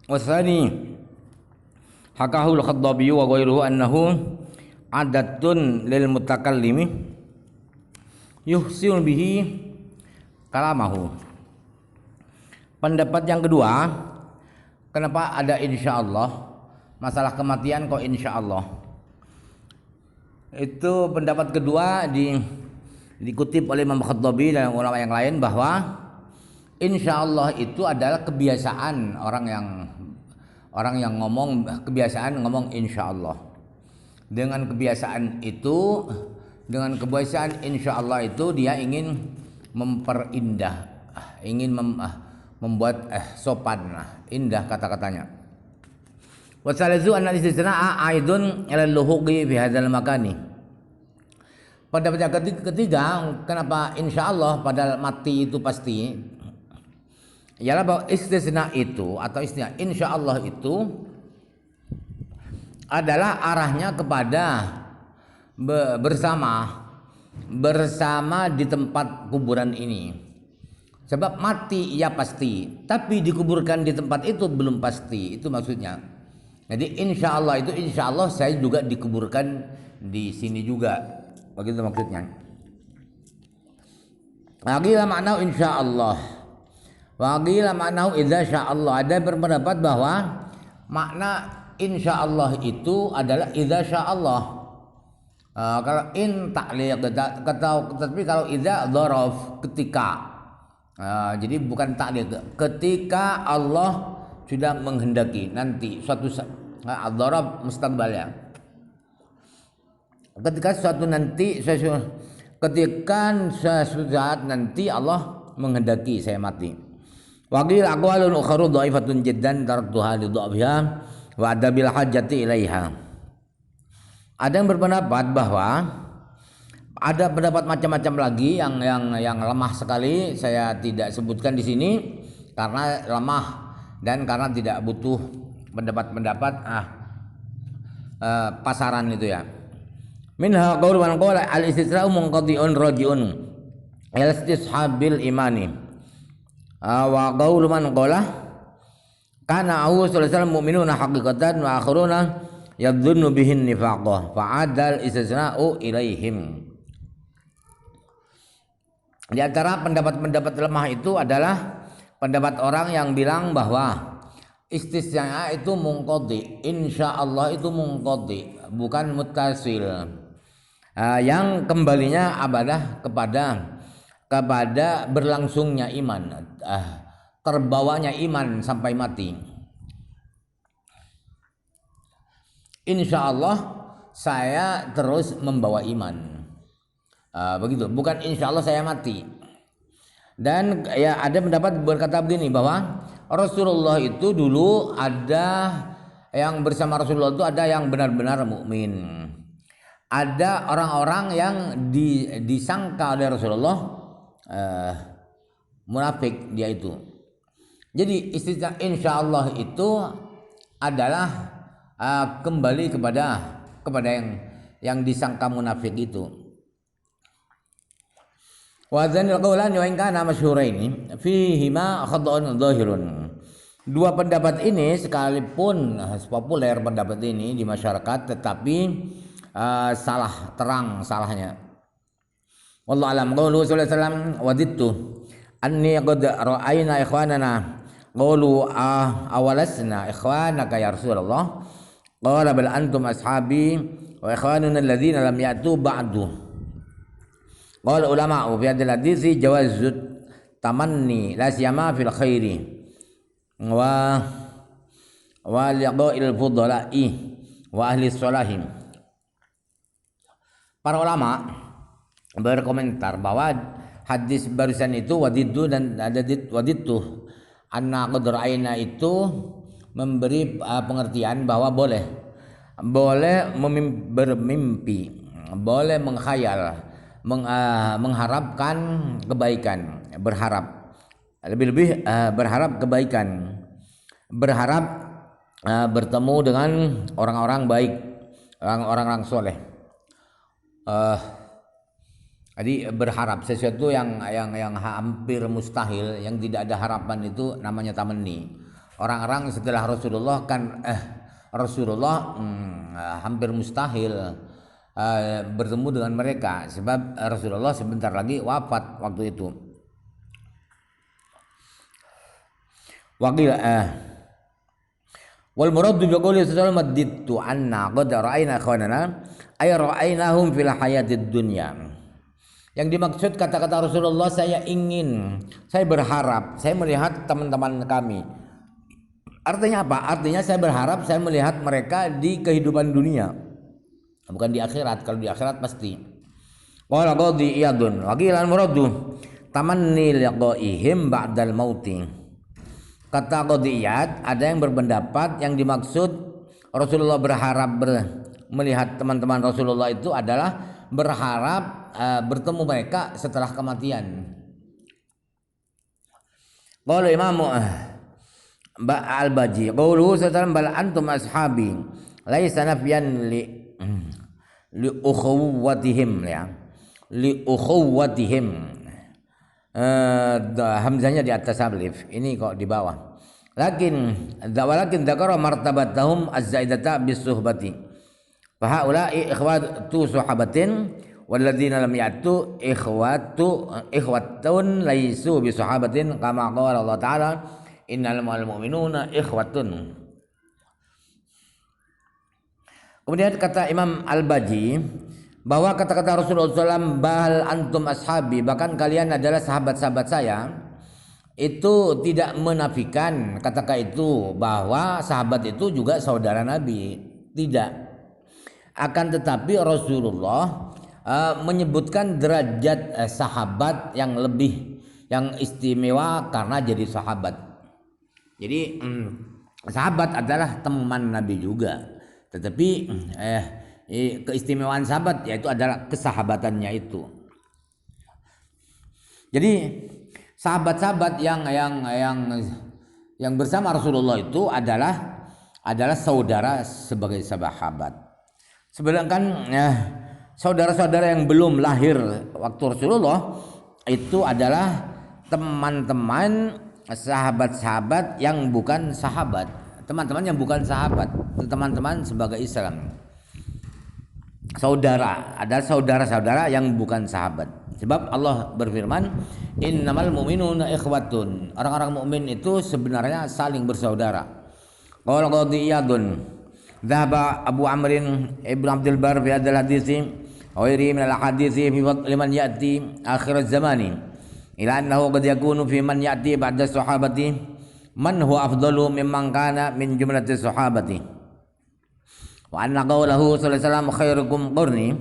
Wasani hakahu al-Khattabi wa ghairuhu annahu adatun lil mutakallimi yuhsin bihi kalamahu. Pendapat yang kedua, kenapa ada insyaallah? Masalah kematian kok insyaallah? Itu pendapat kedua dikutip oleh Imam Khattabi dan ulama yang lain bahwa insyaallah itu adalah kebiasaan orang yang ngomong, kebiasaan ngomong insyaallah. Dengan kebiasaan insyaallah itu dia ingin memperindah, ingin membuat sopan, indah kata-katanya. Wasalazu anna istisna'a aidun ila luhuqi fi hadzal makani. Pendapat yang ketiga, kenapa insyaallah padahal mati itu pasti? Ialah bahwa istisna itu atau istilah insyaallah itu adalah arahnya kepada bersama di tempat kuburan ini. Sebab mati ya pasti, tapi dikuburkan di tempat itu belum pasti. Itu maksudnya. Jadi insyaallah itu insyaallah saya juga dikuburkan di sini juga. Begitu maksudnya. Aqila makna insyaallah. Wa qila ma'nahu idza sya'allah. Ada berpendapat bahwa makna insyaallah itu adalah idza sya'allah. Kalau in ta'liq, tapi kalau idza dzaraf ketika. Jadi bukan ta'liq. Ketika Allah sudah menghendaki nanti suatu saat, dzaraf mustaqbal ya. Ketika suatu saat nanti Allah menghendaki saya mati. Waqil aqwalun ukharu dhaifatun jiddan taraktuha li dha'fiha wa adabil hajati ilaiha. Ada yang berpendapat bahwa ada pendapat macam-macam lagi yang lemah sekali, saya tidak sebutkan di sini karena lemah dan karena tidak butuh pendapat-pendapat pasaran itu ya. Minha qaul man qala al-istisra'u munqadi'un raji'un ila istishabil imani. Wa qaulu man qala kana sallallahu alaihi wasallam mu'minuna haqiqatan wa akharuna yadhunnu bihin nifaqah fa'adal istisna'u ilaihim. Di antara pendapat-pendapat lemah itu adalah pendapat orang yang bilang bahwa istisna itu munqadi, insyaallah itu munqadi, bukan muttasil. Yang kembalinya adalah kepada berlangsungnya iman, terbawanya iman sampai mati. Insyaallah saya terus membawa iman, begitu. Bukan insyaallah saya mati. Dan ya ada pendapat berkata begini bahwa Rasulullah itu dulu ada yang bersama Rasulullah itu ada yang benar-benar mukmin. Ada orang-orang yang disangka oleh Rasulullah munafik dia itu. Jadi istilah insyaallah itu adalah kembali kepada yang disangka munafik itu. Wa dzanil qawlan wa in kana masyhuraini fihi ma khada'un dhahirun. Dua pendapat ini sekalipun populer pendapat ini di masyarakat tetapi salah terang salahnya. Wallahu alam. Qaulu sallallahu alaihi wasallam wadittu anni qad ra'ayna ikhwanana qalu awalasna ikhwanaka ya Rasulullah qala bal antum ashabi wa ikhwanuna alladhina lam ya'tu ba'du. Qala ulama fi hadhihi hadisi jawazut tamanni la siyama fil khairi wa liqa'il fudala'i wa ahli sholahim. Para ulama berkomentar bahwa hadis barusan itu wadiddu dan wadidtu anna qad ra'ayna itu memberi pengertian bahwa boleh bermimpi, boleh menghayal, mengharapkan kebaikan, lebih-lebih berharap kebaikan, berharap bertemu dengan orang-orang baik, orang-orang soleh. Jadi berharap sesuatu yang hampir mustahil, yang tidak ada harapan itu namanya tamanni. Orang-orang setelah Rasulullah kan Rasulullah hampir mustahil bertemu dengan mereka sebab Rasulullah sebentar lagi wafat waktu itu. Waqil wal murad bi qouli sallallahu madditu anna qad ra'ayna ikhwanana ay ra'aynahum fil hayatid dunya. Yang dimaksud kata-kata Rasulullah, saya berharap, saya melihat teman-teman kami. Artinya apa? Artinya saya berharap saya melihat mereka di kehidupan dunia, bukan di akhirat. Kalau di akhirat pasti. Qala qadi iyadun wa qila al muradu tamanni liqaihim ba'dal mauti. Kata qadi Iyad, ada yang berpendapat yang dimaksud Rasulullah berharap melihat teman-teman Rasulullah itu adalah berharap bertemu mereka setelah kematian. Qala Imam Al-Baji qawluhu sallallahu bal antum ashabi laisa nafyan li ukhuwatihim ya li ukhuwatihim hamzahnya di atas alif, ini kok di bawah. Walakin dzakara martabatahum az-zaidata bis-suhbati fa haula'i ikhwatu sahabatin walladzina lam ya'tu ikhwatun laisu bi sahabatin kama qala Allah taala innal mu'minuna ikhwatun. Kemudian kata Imam Al-Baji bahwa kata-kata Rasulullah SAW bal antum ashabi, bahkan kalian adalah sahabat-sahabat saya, itu tidak menafikan kata-kata itu bahwa sahabat itu juga saudara Nabi, tidak. Akan tetapi Rasulullah menyebutkan derajat sahabat yang lebih, yang istimewa karena jadi sahabat. Jadi sahabat adalah teman Nabi juga, tetapi keistimewaan sahabat yaitu adalah kesahabatannya itu. Jadi sahabat-sahabat yang bersama Rasulullah itu adalah saudara sebagai sahabat. Sedangkan saudara-saudara yang belum lahir waktu Rasulullah itu adalah teman-teman sahabat-sahabat yang bukan sahabat, teman-teman yang bukan sahabat, teman-teman sebagai Islam. Saudara adalah saudara-saudara yang bukan sahabat. Sebab Allah berfirman, innamal mu'minuna ikhwatun. Orang-orang mukmin itu sebenarnya saling bersaudara. Qala qadi Iyadun, dhahaba Abu Amrin Ibn Abdul Bar fi hadzal hadits wa ghairihi min al-hadits fi liman ya'ti akhir az-zamani. Ila annahu qad yakunu fi man ya'ti ba'da sahabati man huwa afdalu mimman kana min jumlati sahabati wa anna qawlahu sallallahu alaihi wasallam khairukum qurni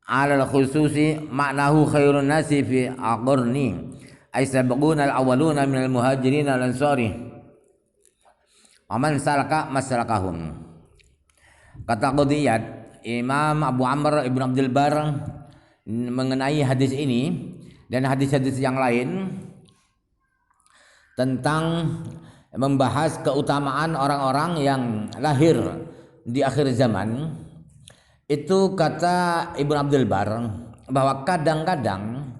ala al-khususi ma'nahu khairun nasi fi aqrni ay sabaquna al-awwaluna min al-muhajirin al-ansari wa man salaka masalakahum. Kata qadiyat Imam Abu Amr Ibn Abdul Bar mengenai hadis ini dan hadis-hadis yang lain tentang membahas keutamaan orang-orang yang lahir di akhir zaman, itu kata Ibnu Abdul Bar bahwa kadang-kadang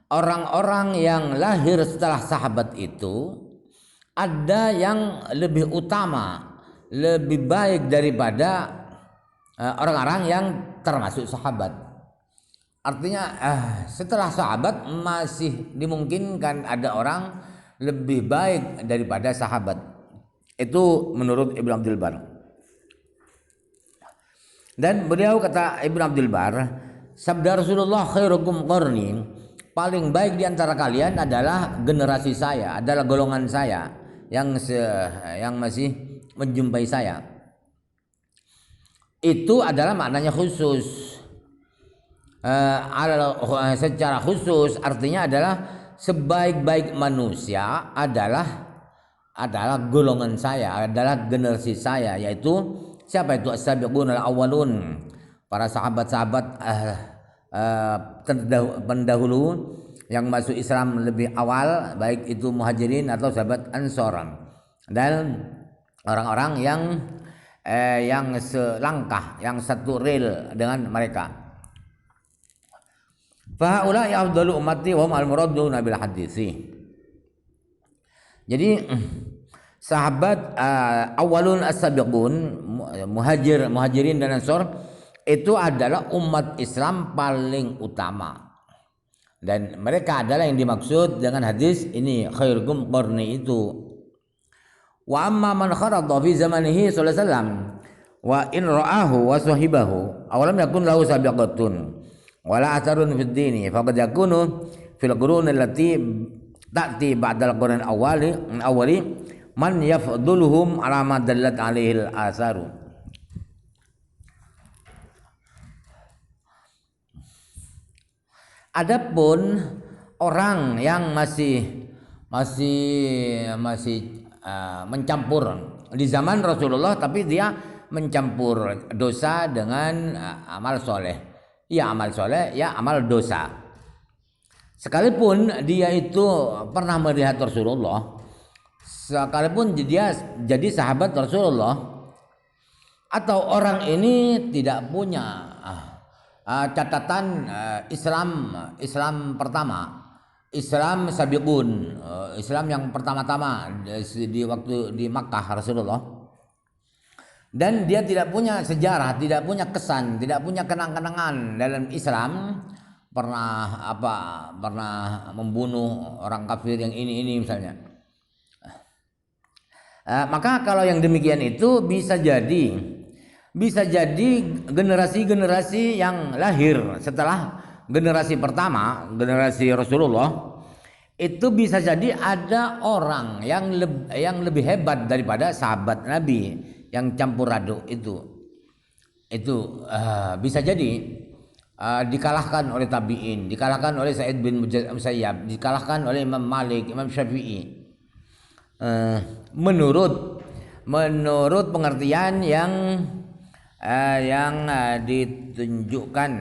orang-orang yang lahir setelah sahabat itu ada yang lebih utama, lebih baik daripada orang-orang yang termasuk sahabat. Artinya setelah sahabat masih dimungkinkan ada orang lebih baik daripada sahabat. Itu menurut Ibnu Abdul Bar. Dan beliau kata Ibnu Abdul Bar, sabda Rasulullah khairukum qarni, paling baik di antara kalian adalah generasi saya, adalah golongan saya yang masih menjumpai saya. Itu adalah maknanya khusus. Secara khusus artinya adalah sebaik-baik manusia adalah golongan saya, adalah generasi saya, yaitu siapa itu? As-sabiqun al-awwalun, para sahabat-sahabat pendahulu yang masuk Islam lebih awal, baik itu muhajirin atau sahabat ansor, dan orang-orang yang selangkah, yang satu rel dengan mereka. Fa ulai afdalu ummati wa hum al-muraduna bil hadisi. Jadi sahabat awalun as-sabiqun, muhajirin dan ansor itu adalah umat Islam paling utama, dan mereka adalah yang dimaksud dengan hadis ini khairukum qarni itu. Wa amma man kharada fi zamanihi sallallahu alaihi wasallam wa in ra'ahu wa sahibahu awalam yakun lahu sabiqatun wala atharun fid dini faqad yakunu fil qurun allati ta'ti ba'dal qurun awali man yafduluhum ala ma dallat alaihi al-atharu. Adapun orang yang masih mencampur di zaman Rasulullah, tapi dia mencampur dosa dengan amal soleh. Ya amal soleh, ya amal dosa. Sekalipun dia itu pernah melihat Rasulullah, sekalipun dia jadi sahabat Rasulullah, atau orang ini tidak punya catatan Islam pertama, Islam sabiqun, Islam yang pertama-tama di waktu di Makkah Rasulullah, dan dia tidak punya sejarah, tidak punya kesan, tidak punya kenang-kenangan dalam Islam, pernah membunuh orang kafir yang ini misalnya. Maka kalau yang demikian itu bisa jadi generasi-generasi yang lahir setelah generasi pertama, generasi Rasulullah, itu bisa jadi ada orang yang lebih hebat daripada sahabat Nabi yang campur aduk itu bisa jadi dikalahkan oleh tabi'in, dikalahkan oleh Sa'id bin Musayyab, dikalahkan oleh Imam Malik, Imam Syafi'i, menurut pengertian yang ditunjukkan,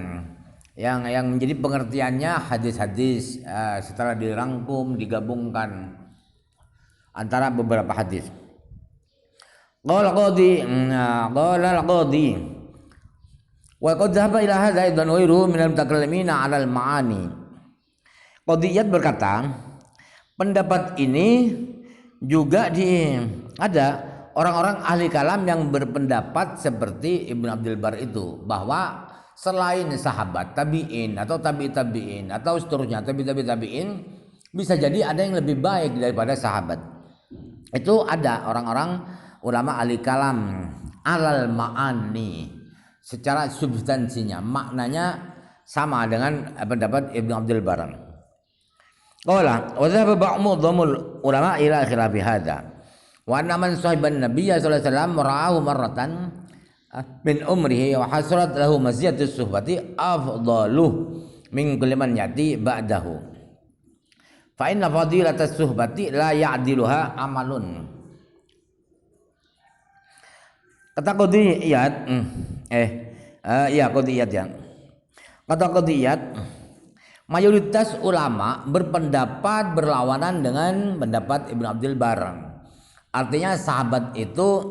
yang menjadi pengertiannya hadis-hadis setelah dirangkum, digabungkan antara beberapa hadis. Qala al-Qadi wa qad dhahaba ila hadha aidan ghairuhu min al-mutakallimin 'ala al-ma'ani. Qadiyat berkata, pendapat ini juga ada orang-orang ahli kalam yang berpendapat seperti Ibnu Abdul Bar itu, bahwa selain sahabat, tabi'in atau tabi'in atau seterusnya, tabi'in, bisa jadi ada yang lebih baik daripada sahabat. Itu ada orang-orang ulama ahli kalam alal ma'ani, secara substansinya, maknanya sama dengan pendapat Ibnu Abdul Bar. Qala wa dhahaba ba'dhumul ulama ila khilafi hadza wa anna man sahiban nabiyya sallallahu alaihi wasallam ra'ahu marratan min umrihi wa hasrat lahu maziyatus suhbati afdaluh min kulli man yati ba'dahu fa inna fadilatas suhbati la ya'diluha amalun. Kata qadiyat qadiyat ya. Kata qadiyat, mayoritas ulama berpendapat berlawanan dengan pendapat Ibnu Abdul Bar. Artinya sahabat itu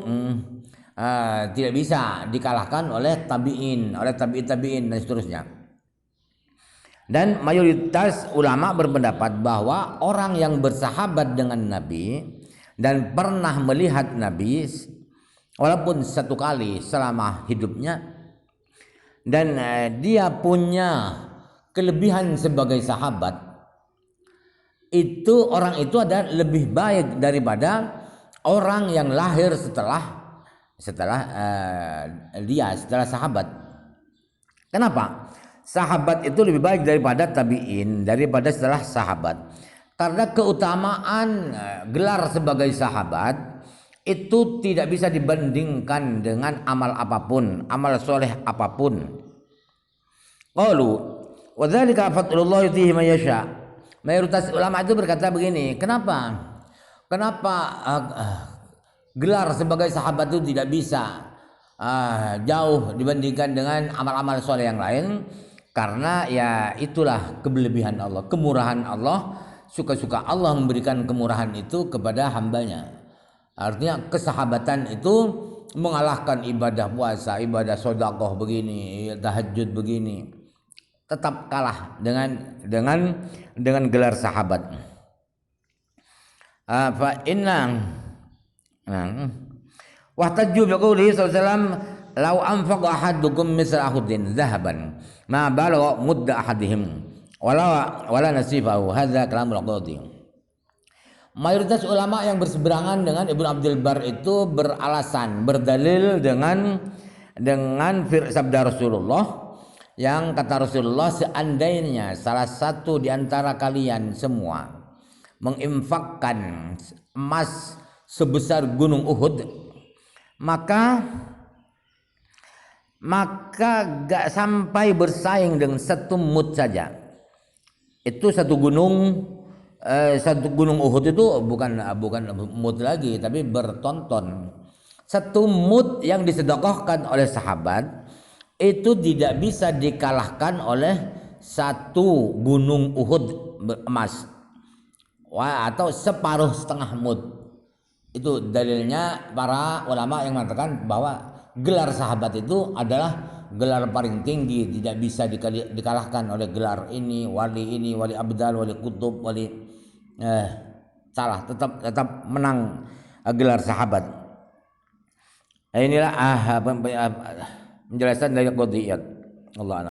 tidak bisa dikalahkan oleh tabi'in, oleh tabi'in dan seterusnya. Dan mayoritas ulama berpendapat bahwa orang yang bersahabat dengan Nabi dan pernah melihat Nabi walaupun satu kali selama hidupnya, dan dia punya kelebihan sebagai sahabat, itu orang itu adalah lebih baik daripada orang yang lahir setelah sahabat. Kenapa? Sahabat itu lebih baik daripada tabi'in, daripada setelah sahabat. Karena keutamaan gelar sebagai sahabat itu tidak bisa dibandingkan dengan amal apapun, amal soleh apapun. Qalu wa dzalika fadlullah yutihi man yasha. Mayoritas ulama itu berkata begini, kenapa gelar sebagai sahabat itu tidak bisa jauh dibandingkan dengan amal-amal soleh yang lain? Karena ya itulah kelebihan Allah, kemurahan Allah, suka-suka Allah memberikan kemurahan itu kepada hambanya. Artinya kesahabatan itu mengalahkan ibadah puasa, ibadah sedekah begini, tahajud begini, tetap kalah dengan gelar sahabat. Fa inna Nah, wahtajju biqoulihi sallallahu alaihi wasallam law anfaqa ahadukum misla ahudin dhahaban ma balagha mudda ahadihim wala nasifahu. Hadza kalamul qadhi. Mayoritas ulama yang berseberangan dengan Ibnu Abdul Bar itu beralasan, berdalil dengan sabda Rasulullah yang kata Rasulullah, seandainya salah satu di antara kalian semua menginfakkan emas sebesar gunung Uhud, maka gak sampai bersaing dengan satu mud saja. Itu satu gunung Uhud itu bukan mud lagi, tapi bertonton. Satu mud yang disedekahkan oleh sahabat itu tidak bisa dikalahkan oleh satu gunung Uhud emas, atau separuh setengah mud. Itu dalilnya para ulama yang mengatakan bahwa gelar sahabat itu adalah gelar paling tinggi, tidak bisa dikalahkan oleh gelar ini, wali abdal, wali kutub, tetap menang gelar sahabat. Inilah penjelasan dari qadhiyat. Allah